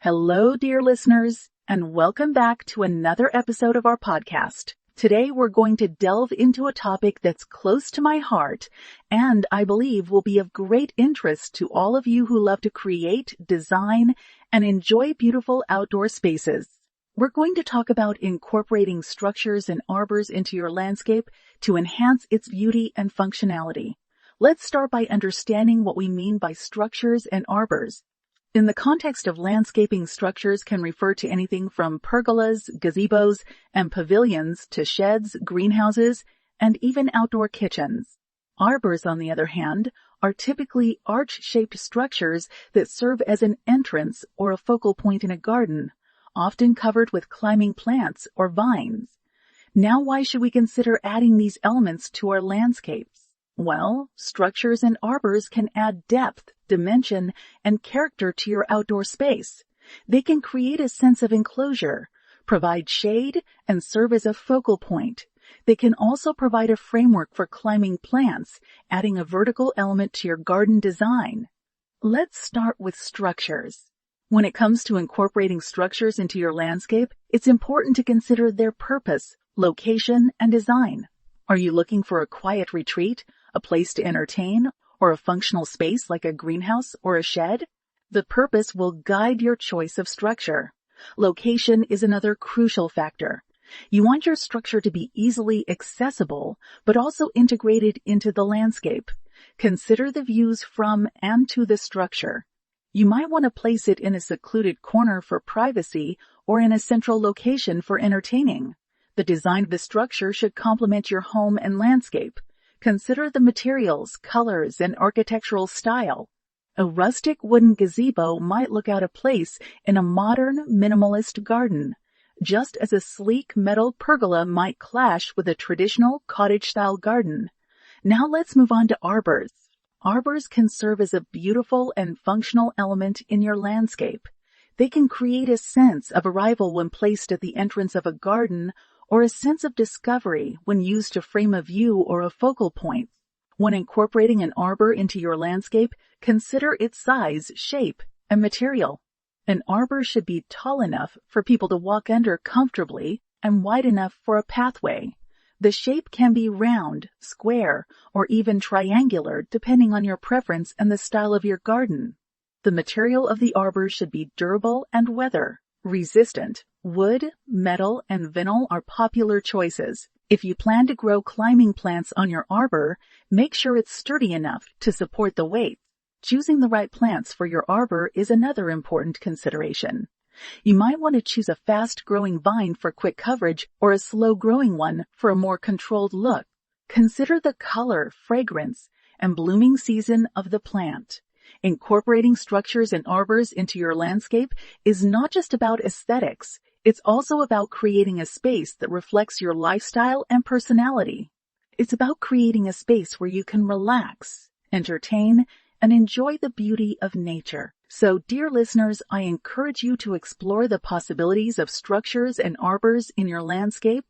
Hello, dear listeners, and welcome back to another episode of our podcast. Today, we're going to delve into a topic that's close to my heart and I believe will be of great interest to all of you who love to create, design, and enjoy beautiful outdoor spaces. We're going to talk about incorporating structures and arbors into your landscape to enhance its beauty and functionality. Let's start by understanding what we mean by structures and arbors. In the context of landscaping, structures can refer to anything from pergolas, gazebos, and pavilions to sheds, greenhouses, and even outdoor kitchens. Arbors, on the other hand, are typically arch-shaped structures that serve as an entrance or a focal point in a garden, often covered with climbing plants or vines. Now, why should we consider adding these elements to our landscapes? Well, structures and arbors can add depth, dimension, and character to your outdoor space. They can create a sense of enclosure, provide shade, and serve as a focal point. They can also provide a framework for climbing plants, adding a vertical element to your garden design. Let's start with structures. When it comes to incorporating structures into your landscape, it's important to consider their purpose, location, and design. Are you looking for a quiet retreat, a place to entertain, or a functional space like a greenhouse or a shed? The purpose will guide your choice of structure. Location is another crucial factor. You want your structure to be easily accessible, but also integrated into the landscape. Consider the views from and to the structure. You might want to place it in a secluded corner for privacy or in a central location for entertaining. The design of the structure should complement your home and landscape. Consider the materials, colors, and architectural style. A rustic wooden gazebo might look out of place in a modern, minimalist garden, just as a sleek metal pergola might clash with a traditional cottage-style garden. Now let's move on to arbors. Arbors can serve as a beautiful and functional element in your landscape. They can create a sense of arrival when placed at the entrance of a garden, or a sense of discovery when used to frame a view or a focal point. When incorporating an arbor into your landscape, consider its size, shape, and material. An arbor should be tall enough for people to walk under comfortably and wide enough for a pathway. The shape can be round, square, or even triangular depending on your preference and the style of your garden. The material of the arbor should be durable and weather resistant. Wood, metal, and vinyl are popular choices. If you plan to grow climbing plants on your arbor, make sure it's sturdy enough to support the weight. Choosing the right plants for your arbor is another important consideration. You might want to choose a fast-growing vine for quick coverage or a slow-growing one for a more controlled look. Consider the color, fragrance, and blooming season of the plant. Incorporating structures and arbors into your landscape is not just about aesthetics. It's also about creating a space that reflects your lifestyle and personality. It's about creating a space where you can relax, entertain, and enjoy the beauty of nature. So, dear listeners, I encourage you to explore the possibilities of structures and arbors in your landscape.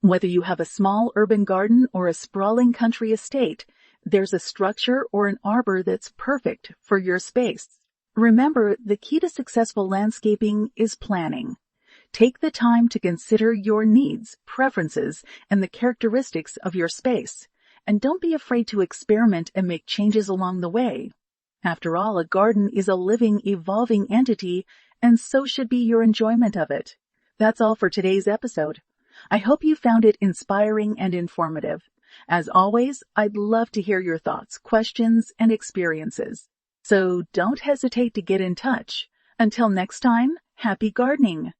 Whether you have a small urban garden or a sprawling country estate, there's a structure or an arbor that's perfect for your space. Remember, the key to successful landscaping is planning. Take the time to consider your needs, preferences, and the characteristics of your space. And don't be afraid to experiment and make changes along the way. After all, a garden is a living, evolving entity, and so should be your enjoyment of it. That's all for today's episode. I hope you found it inspiring and informative. As always, I'd love to hear your thoughts, questions, and experiences. So don't hesitate to get in touch. Until next time, happy gardening!